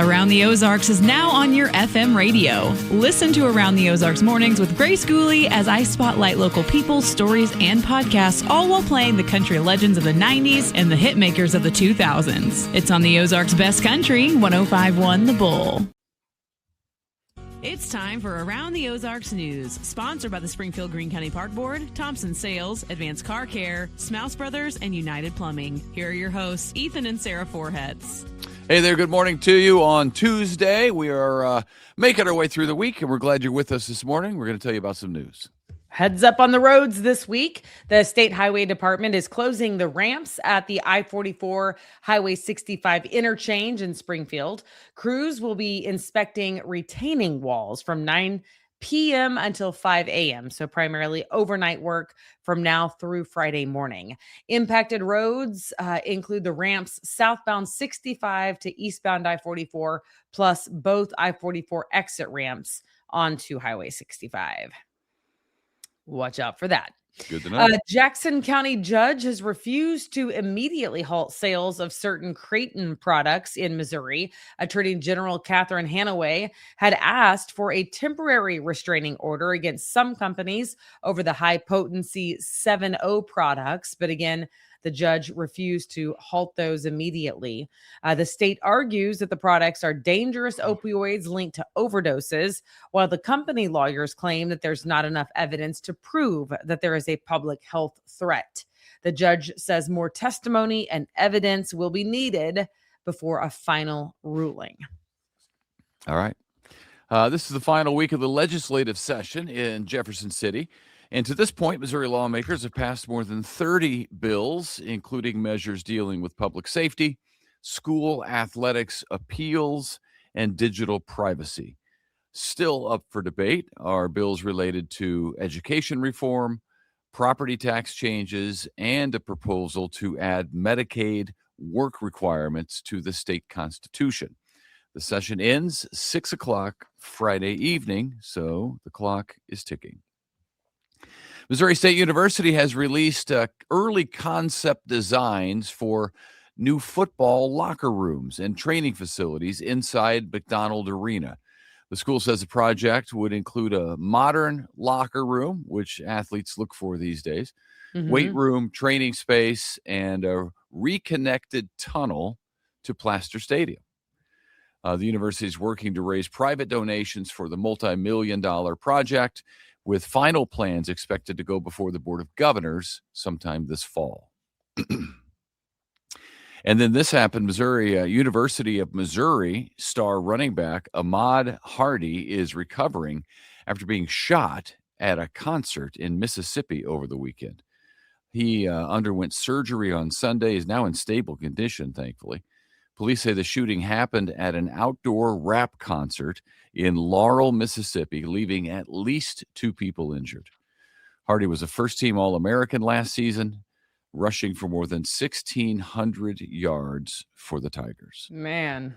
Around the Ozarks is now on your FM radio. Listen to Around the Ozarks mornings with Grace Gooley as I spotlight local people, stories, and podcasts, all while playing the country legends of the 90s and the hit makers of the 2000s. It's on the Ozarks' best country, 105.1 The Bull. It's time for Around the Ozarks News, sponsored by the Springfield Greene County Park Board, Thompson Sales, Advanced Car Care, Smouse Brothers, and United Plumbing. Here are your hosts, Ethan and Sarah Forhetz. Hey there, good morning to you on Tuesday. We are making our way through the week, and we're glad you're with us this morning. We're going to tell you about some news. Heads up on the roads this week. The State Highway Department is closing the ramps at the I-44 Highway 65 interchange in Springfield. Crews will be inspecting retaining walls from 9 p.m. until 5 a.m., so primarily overnight work from now through Friday morning. Impacted roads include the ramps southbound 65 to eastbound I-44, plus both I-44 exit ramps onto Highway 65. Watch out for that. Good to know. Jackson County judge has refused to immediately halt sales of certain Creighton products in Missouri. Attorney General Catherine Hanaway had asked for a temporary restraining order against some companies over the high-potency 7.0 products, but again, the judge refused to halt those immediately. The state argues that the products are dangerous opioids linked to overdoses, while the company lawyers claim that there's not enough evidence to prove that there is a public health threat. The judge says more testimony and evidence will be needed before a final ruling. All right. This is the final week of the legislative session in Jefferson City. And to this point, Missouri lawmakers have passed more than 30 bills, including measures dealing with public safety, school athletics appeals, and digital privacy. Still up for debate are bills related to education reform, property tax changes, and a proposal to add Medicaid work requirements to the state constitution. The session ends 6 o'clock Friday evening, so the clock is ticking. Missouri State University has released early concept designs for new football locker rooms and training facilities inside McDonald Arena. The school says the project would include a modern locker room, which athletes look for these days, weight room, training space, and a reconnected tunnel to Plaster Stadium. The university is working to raise private donations for the multi-million-dollar project, with final plans expected to go before the Board of Governors sometime this fall. And then this happened. University of Missouri star running back Ahmad Hardy is recovering after being shot at a concert in Mississippi over the weekend. He underwent surgery on Sunday, is now in stable condition, thankfully. Police say the shooting happened at an outdoor rap concert in Laurel, Mississippi, leaving at least 2 people injured. Hardy was a first-team All-American last season, rushing for more than 1,600 yards for the Tigers. Man.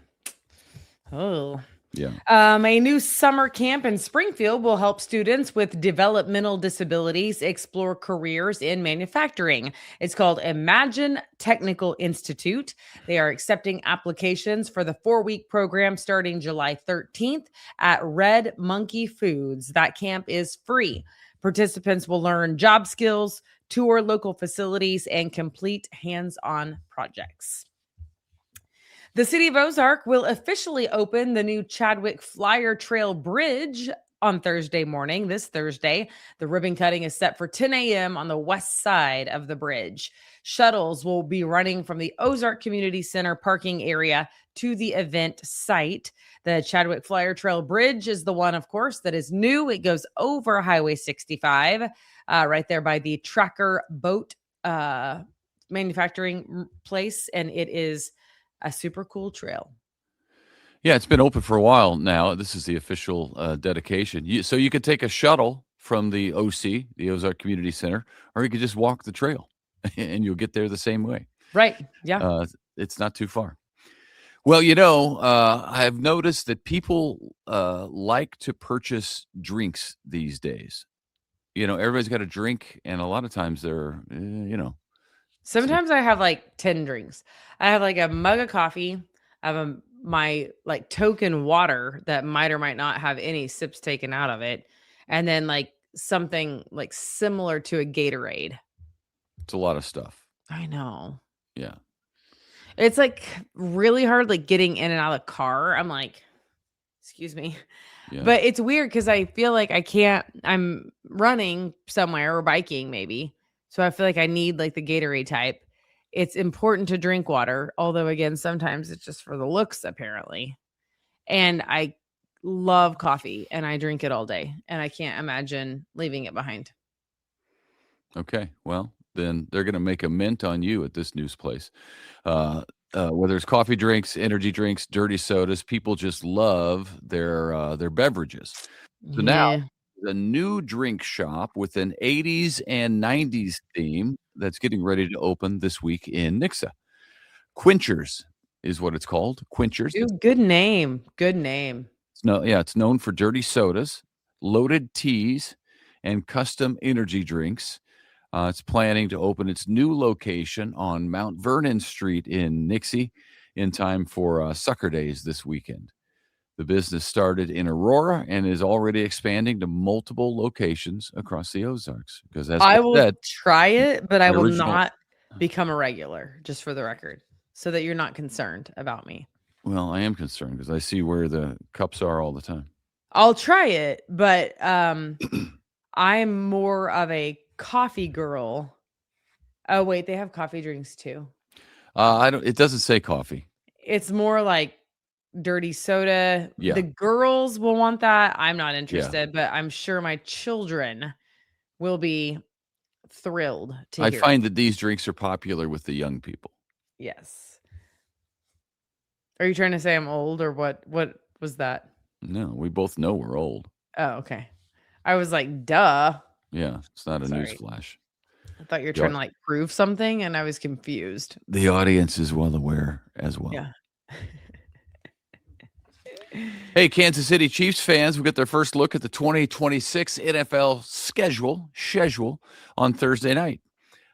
Oh. Yeah. A new summer camp in Springfield will help students with developmental disabilities explore careers in manufacturing. It's called Imagine Technical Institute. They are accepting applications for the 4-week program starting July 13th at Red Monkey Foods. That camp is free. Participants will learn job skills, tour local facilities, and complete hands-on projects. The city of Ozark will officially open the new Chadwick Flyer Trail Bridge on Thursday morning. This Thursday, the ribbon cutting is set for 10 a.m. on the west side of the bridge. Shuttles will be running from the Ozark Community Center parking area to the event site. The Chadwick Flyer Trail Bridge is the one, of course, that is new. It goes over Highway 65, right there by the Tracker Boat manufacturing place, and it is a super cool trail. Yeah, it's been open for a while now. This is the official dedication. So you could take a shuttle from the OC, the Ozark Community Center, or you could just walk the trail and you'll get there the same way. Right. Yeah. It's not too far. Well, I've noticed that people like to purchase drinks these days. Everybody's got a drink, and a lot of times they're, Sometimes I have like 10 drinks. I have like a mug of coffee. I have a my like token water that might or might not have any sips taken out of it, and then like something like similar to a Gatorade. It's a lot of stuff. I know. Yeah. It's like really hard like getting in and out of the car. I'm like, excuse me. Yeah. But it's weird because I feel like I'm running somewhere or biking maybe. So I feel like I need like the Gatorade type. It's important to drink water, although again, sometimes it's just for the looks apparently. And I love coffee and I drink it all day and I can't imagine leaving it behind. Okay. Well, then they're going to make a mint on you at this news place. Whether it's coffee drinks, energy drinks, dirty sodas, people just love their beverages. So now the new drink shop with an 80s and 90s theme that's getting ready to open this week in Nixa. Quenchers is what it's called. Quenchers. Ooh, good name. Good name. It's known for dirty sodas, loaded teas, and custom energy drinks. It's planning to open its new location on Mount Vernon Street in Nixa in time for Sucker Days this weekend. The business started in Aurora and is already expanding to multiple locations across the Ozarks. Because as I I will said, try it, but I will original- not become a regular, just for the record, so that you're not concerned about me. well, I am concerned because I see where the cups are all the time. I'll try it, but I'm more of a coffee girl. Oh wait, they have coffee drinks too. It doesn't say coffee. It's more like dirty soda. Yeah. The girls will want that. I'm not interested, but I'm sure my children will be thrilled to I hear find that these drinks are popular with the young people. Yes. Are you trying to say I'm old or what? What was that? No, we both know we're old. Oh, okay. I was like, duh. Yeah, it's not a Sorry. newsflash. I thought you were trying to like prove something and I was confused. The audience is well aware as well. Yeah. Hey, Kansas City Chiefs fans, we got their first look at the 2026 NFL schedule on Thursday night.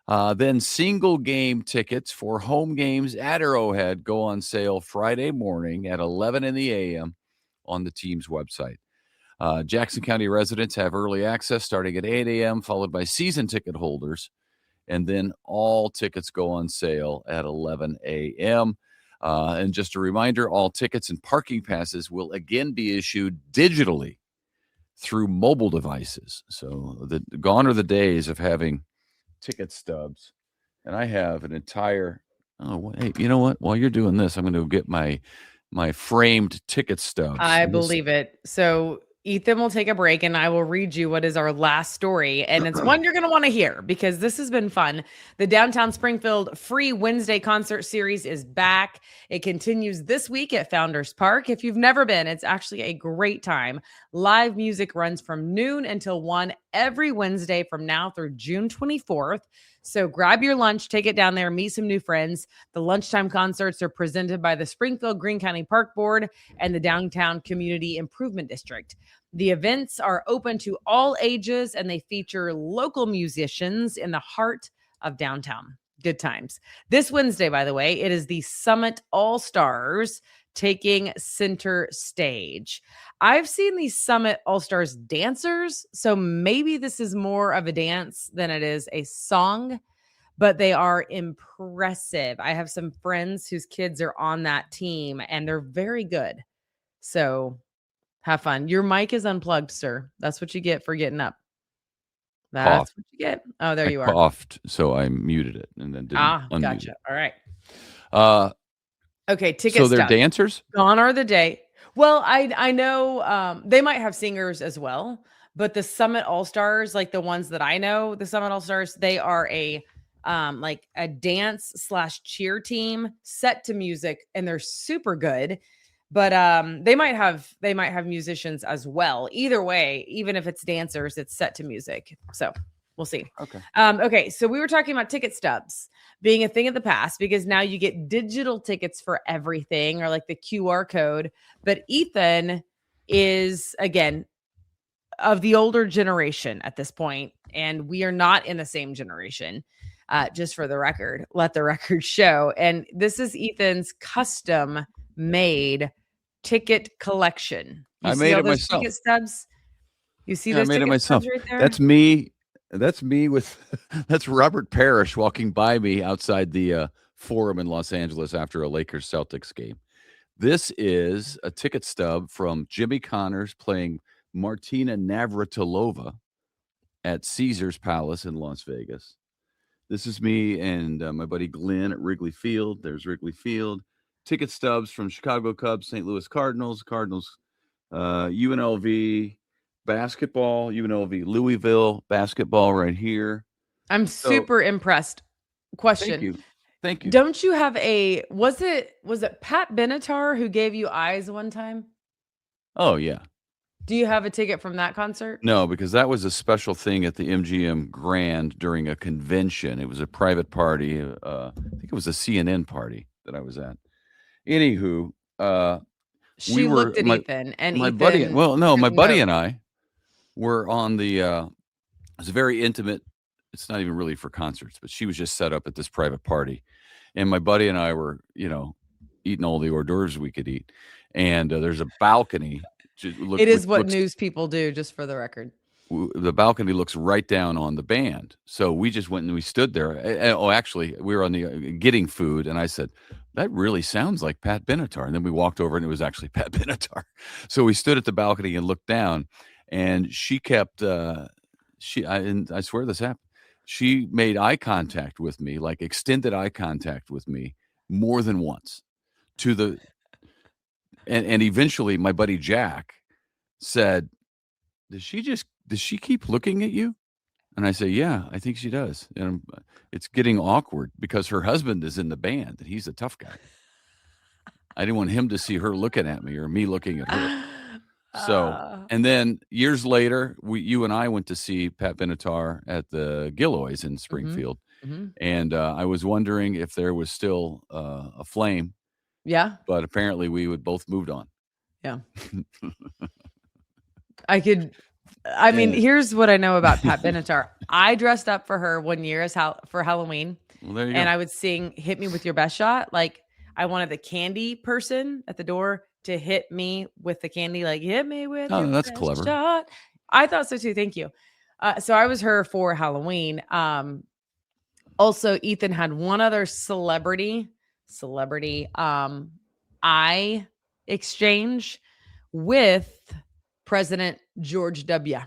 Then single game tickets for home games at Arrowhead go on sale Friday morning at 11 in the a.m. on the team's website. Jackson County residents have early access starting at 8 a.m., followed by season ticket holders. And then all tickets go on sale at 11 a.m. And just a reminder, all tickets and parking passes will again be issued digitally through mobile devices. So gone are the days of having ticket stubs. And I have an entire, hey, you know what? While you're doing this, I'm going to get my framed ticket stubs. I believe it. So Ethan will take a break and I will read you what is our last story. And it's one you're going to want to hear because this has been fun. The Downtown Springfield Free Wednesday Concert Series is back. It continues this week at Founders Park. If you've never been, it's actually a great time. Live music runs from noon until 1 every Wednesday from now through June 24th. So grab your lunch, take it down there, meet some new friends. The lunchtime concerts are presented by the Springfield Greene County Park Board and the Downtown Community Improvement District. The events are open to all ages and they feature local musicians in the heart of downtown. Good times. This Wednesday, by the way, it is the Summit All-Stars taking center stage. I've seen these Summit All-Stars dancers, so maybe this is more of a dance than it is a song, but they are impressive. I have some friends whose kids are on that team and they're very good. So have fun. Your mic is unplugged, sir. That's what you get for getting up. That's what you get. Oh, there you are. I coughed, so I muted it and then didn't unmute gotcha. it. All right. Okay, tickets. So they're dancers? Gone are the day. Well, I know they might have singers as well, but the Summit All-Stars, like the ones that I know, the Summit All-Stars, they are a like a dance/cheer team set to music, and they're super good. But they might have musicians as well. Either way, even if it's dancers, it's set to music. So we'll see. Okay. Okay. So we were talking about ticket stubs being a thing of the past because now you get digital tickets for everything or like the QR code. But Ethan is, again, of the older generation at this point, and we are not in the same generation. Just for the record, let the record show. And this is Ethan's custom made ticket collection. You I see made all it those myself. ticket stubs? You see Yeah, I those made it ticket myself. stubs right there? That's me. That's me with that's Robert Parrish walking by me outside the Forum in Los Angeles after a Lakers Celtics game. This is a ticket stub from Jimmy Connors playing Martina Navratilova at Caesar's Palace in Las Vegas. This is me and my buddy Glenn at Wrigley Field. There's Wrigley Field. Ticket stubs from Chicago Cubs, St. Louis Cardinals, UNLV basketball, UNLV Louisville basketball right here. I'm So super impressed. thank Question. you. Thank you. Don't you have was it Pat Benatar who gave you eyes one time? Oh, yeah. Do you have a ticket from that concert? No, because that was a special thing at the MGM Grand during a convention. It was a private party. I think it was a CNN party that I was at. Anywho, She looked at Ethan, and my Ethan buddy. Well, no, my took buddy note. and I were on the. It was a very intimate. It's not even really for concerts, but she was just set up at this private party, and my buddy and I were, eating all the hors d'oeuvres we could eat, and there's a balcony. It is what news people do, just for the record. The balcony looks right down on the band. So we just went and we stood there. Actually, we were on the getting food, and I said, that really sounds like Pat Benatar. And then we walked over, and it was actually Pat Benatar. So we stood at the balcony and looked down, and she kept. I swear this happened. She made eye contact with me, like extended eye contact with me, more than once. And eventually, my buddy Jack said, does she keep looking at you? And I say, yeah, I think she does. And it's getting awkward because her husband is in the band and he's a tough guy. I didn't want him to see her looking at me or me looking at her. So, and then years later, you and I went to see Pat Benatar at the Gilloys in Springfield. Mm-hmm. And I was wondering if there was still a flame. Yeah. But apparently we would both moved on. Yeah. I mean, here's what I know about Pat Benatar. I dressed up for her one year for Halloween. Well, there you and go. I would sing "Hit Me With Your Best Shot." Like, I wanted the candy person at the door to hit me with the candy, like, hit me with your that's best clever. shot. I thought so too. Thank you. So I was her for Halloween. Also, Ethan had one other celebrity eye exchange with President George W.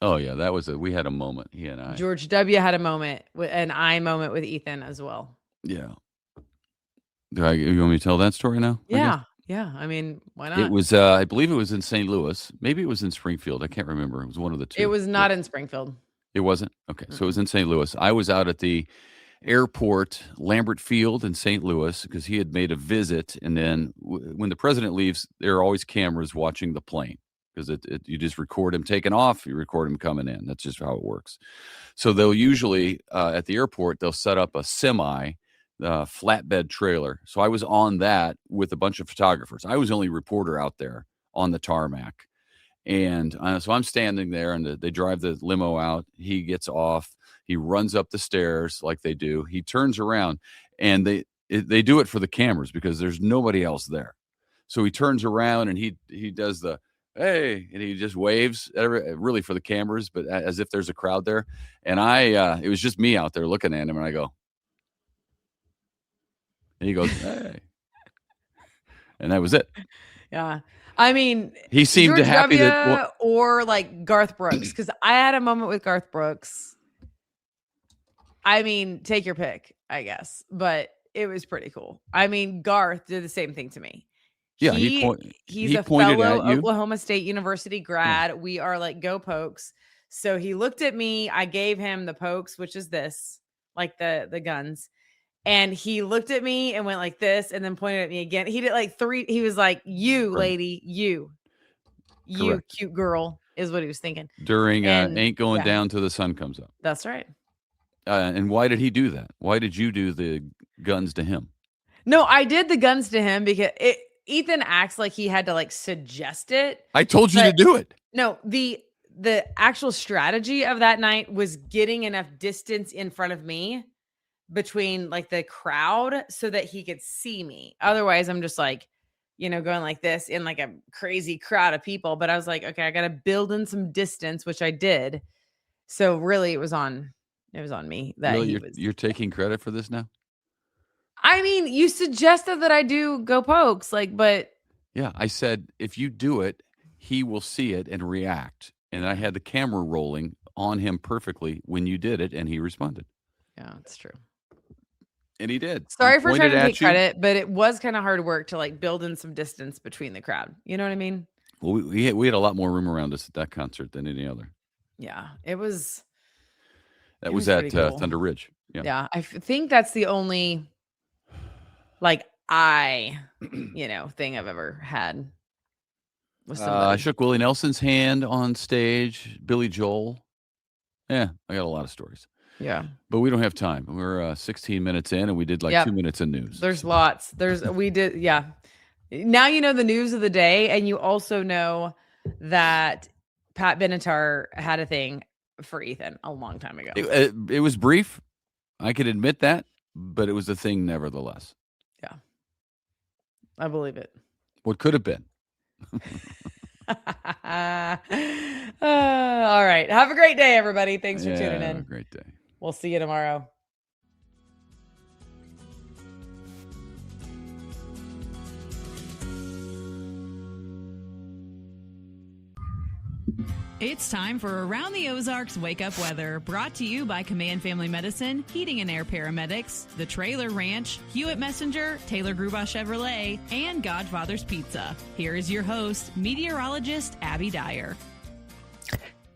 Oh yeah, we had a moment, he and I. George W. had a moment, an eye moment with Ethan as well. Yeah. You want me to tell that story now? Yeah. Yeah. I mean, why not? It was, I believe it was in St. Louis. Maybe it was in Springfield. I can't remember. It was one of the two. It was not in Springfield. It wasn't? Okay. So it was in St. Louis. I was out at the airport, Lambert Field in St. Louis, because he had made a visit. And then when the president leaves, there are always cameras watching the plane because you just record him taking off, you record him coming in. That's just how it works. So they'll usually, at the airport, they'll set up a semi flatbed trailer. So I was on that with a bunch of photographers. I was the only reporter out there on the tarmac. And so I'm standing there, and they drive the limo out. He gets off. He runs up the stairs like they do. He turns around, and they do it for the cameras because there's nobody else there. So he turns around, and he does the, hey, and he just waves, really for the cameras, but as if there's a crowd there. And it was just me out there looking at him, and I go, and he goes, hey. And that was it. Yeah. I mean, he seemed George happy W. or like Garth Brooks, because I had a moment with Garth Brooks. I mean, take your pick, I guess, but it was pretty cool. I mean, Garth did the same thing to me. Yeah, he's a fellow Oklahoma State University grad. Yeah. We are like, go Pokes. So he looked at me. I gave him the Pokes, which is this, like the guns. And he looked at me and went like this and then pointed at me again. He did like three. He was like, you, lady, you cute girl is what he was thinking. During Ain't Going Down Till the Sun Comes Up. That's right. And why did he do that? Why did you do the guns to him? No, I did the guns to him because Ethan acts like he had to like suggest it. I told you to do it. No, the actual strategy of that night was getting enough distance in front of me between like the crowd so that he could see me. Otherwise, I'm just like, going like this in like a crazy crowd of people. But I was like, okay, I got to build in some distance, which I did. So really it was on me that Really, he was. you're taking credit for this now? I mean, you suggested that I do go pokes, but Yeah, I said if you do it, he will see it and react. And I had the camera rolling on him perfectly when you did it, and he responded. yeah, it's true. And he did. Sorry He for trying pointed to at take you. credit, but it was kind of hard work to like build in some distance between the crowd. You know what I mean? Well, we had a lot more room around us at that concert than any other. Yeah, it was. That It was was at pretty cool. Thunder Ridge. Yeah. Yeah, I think that's the only thing I've ever had with I somebody. shook Willie Nelson's hand on stage. Billy Joel. Yeah, I got a lot of stories. Yeah. But we don't have time. We're 16 minutes in, and we did like 2 minutes of news. There's lots. We did. Yeah. Now you know the news of the day, and you also know that Pat Benatar had a thing for Ethan a long time ago. It was brief. I can admit that, but it was a thing nevertheless. Yeah. I believe it. What could have been. All right. Have a great day, everybody. Thanks for tuning in. Have a great day. We'll see you tomorrow. It's time for Around the Ozarks Wake Up Weather, brought to you by Command Family Medicine, Heating and Air Paramedics, The Trailer Ranch, Hewitt Messenger, Taylor Gruba Chevrolet, and Godfather's Pizza. Here is your host, meteorologist Abby Dyer.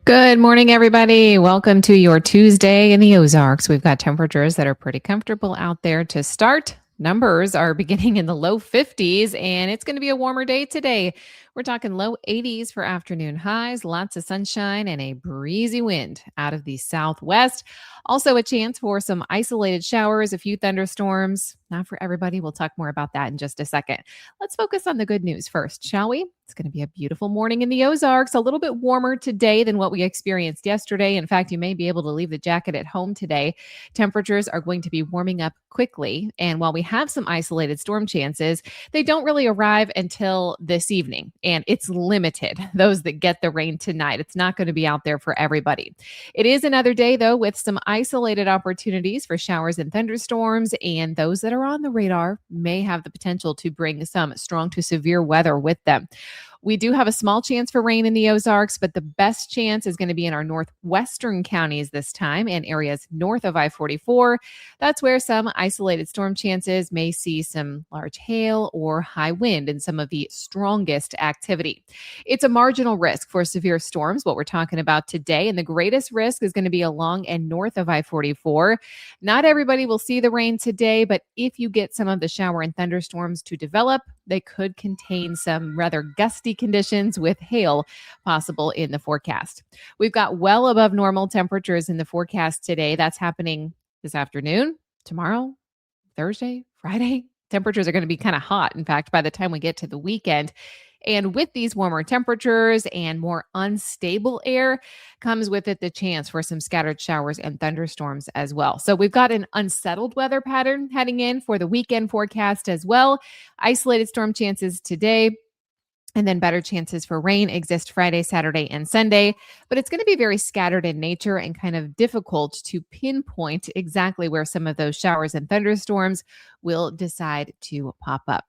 Good morning, everybody. Welcome to your Tuesday in the Ozarks. We've got temperatures that are pretty comfortable out there to start. Numbers are beginning in the low 50s, and it's going to be a warmer day today. We're talking low 80s for afternoon highs, lots of sunshine, and a breezy wind out of the southwest. Also, a chance for some isolated showers, a few thunderstorms. Not for everybody. We'll talk more about that in just a second. Let's focus on the good news first, shall we? It's going to be a beautiful morning in the Ozarks, a little bit warmer today than what we experienced yesterday. In fact, you may be able to leave the jacket at home today. Temperatures are going to be warming up quickly. And while we have some isolated storm chances, they don't really arrive until this evening. And it's limited, those that get the rain tonight. It's not going to be out there for everybody. It is another day, though, with some isolated opportunities for showers and thunderstorms. And those that are on the radar may have the potential to bring some strong to severe weather with them. We do have a small chance for rain in the Ozarks, but the best chance is going to be in our northwestern counties this time and areas north of I-44. That's where some isolated storm chances may see some large hail or high wind and some of the strongest activity. It's a marginal risk for severe storms, what we're talking about today, and the greatest risk is going to be along and north of I-44. Not everybody will see the rain today, but if you get some of the shower and thunderstorms to develop, they could contain some rather gusty conditions with hail possible in the forecast. We've got well above normal temperatures in the forecast today. That's happening this afternoon, tomorrow, Thursday, Friday. Temperatures are going to be kind of hot. In fact, by the time we get to the weekend. And with these warmer temperatures and more unstable air comes with it the chance for some scattered showers and thunderstorms as well. So we've got an unsettled weather pattern heading in for the weekend forecast as well. Isolated storm chances today. And then better chances for rain exist Friday, Saturday, and Sunday. But it's going to be very scattered in nature and kind of difficult to pinpoint exactly where some of those showers and thunderstorms will decide to pop up.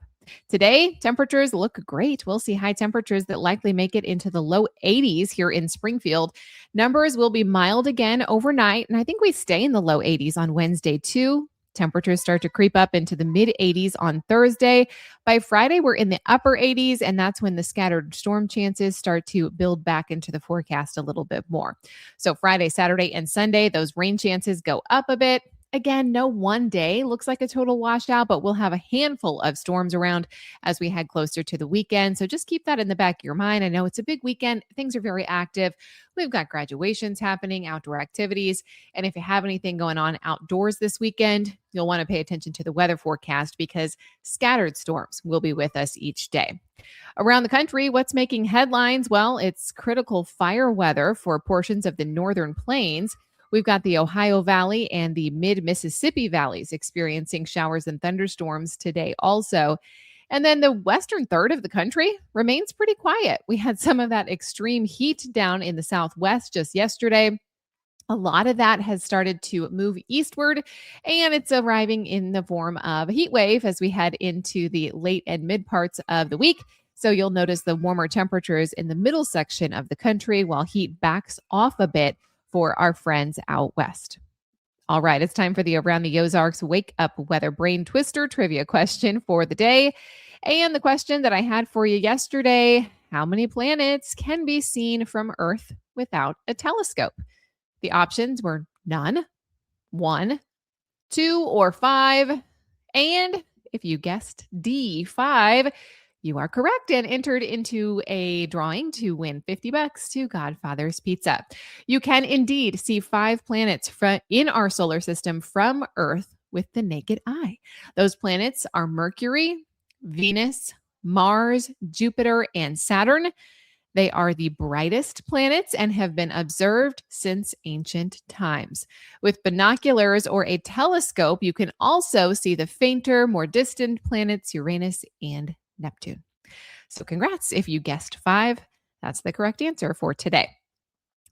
Today, temperatures look great. We'll see high temperatures that likely make it into the low 80s here in Springfield. Numbers will be mild again overnight, and I think we stay in the low 80s on Wednesday too. Temperatures start to creep up into the mid 80s on Thursday. By Friday, we're in the upper 80s, and that's when the scattered storm chances start to build back into the forecast a little bit more. So Friday, Saturday, and Sunday, those rain chances go up a bit. Again, no one day looks like a total washout, but we'll have a handful of storms around as we head closer to the weekend. So just keep that in the back of your mind. I know it's a big weekend. Things are very active. We've got graduations happening, outdoor activities. And if you have anything going on outdoors this weekend, you'll want to pay attention to the weather forecast because scattered storms will be with us each day. Around the country, what's making headlines? Well, it's critical fire weather for portions of the northern plains. We've got the Ohio Valley and the mid-Mississippi valleys experiencing showers and thunderstorms today also. And then the western third of the country remains pretty quiet. We had some of that extreme heat down in the Southwest just yesterday. A lot of that has started to move eastward, and it's arriving in the form of a heat wave as we head into the late and mid parts of the week. So you'll notice the warmer temperatures in the middle section of the country while heat backs off a bit for our friends out west. All right, it's time for the Around the Ozarks Wake Up Weather Brain Twister trivia question for the day. And the question that I had for you yesterday, how many planets can be seen from Earth without a telescope? The options were none, 1, 2, or 5. And if you guessed D, 5, you are correct and entered into a drawing to win $50 to Godfather's Pizza. You can indeed see 5 planets in our solar system from Earth with the naked eye. Those planets are Mercury, Venus, Mars, Jupiter, and Saturn. They are the brightest planets and have been observed since ancient times. With binoculars or a telescope, you can also see the fainter, more distant planets, Uranus and Neptune. So congrats if you guessed 5. That's the correct answer for today.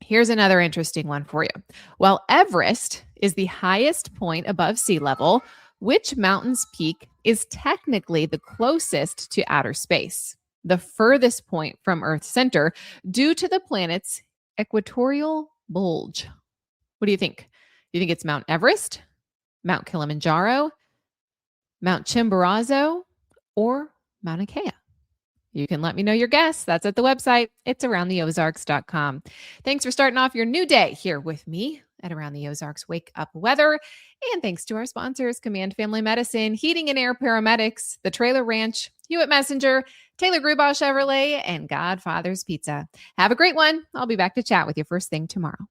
Here's another interesting one for you. While Everest is the highest point above sea level, which mountain's peak is technically the closest to outer space? The furthest point from Earth's center due to the planet's equatorial bulge. What do you think? Do you think it's Mount Everest, Mount Kilimanjaro, Mount Chimborazo, or Mauna Kea? You can let me know your guess. That's at the website. It's aroundtheozarks.com. Thanks for starting off your new day here with me at Around the Ozarks Wake Up Weather. And thanks to our sponsors, Command Family Medicine, Heating and Air Paramedics, The Trailer Ranch, Hewitt Messenger, Taylor Grubaugh Chevrolet, and Godfather's Pizza. Have a great one. I'll be back to chat with you first thing tomorrow.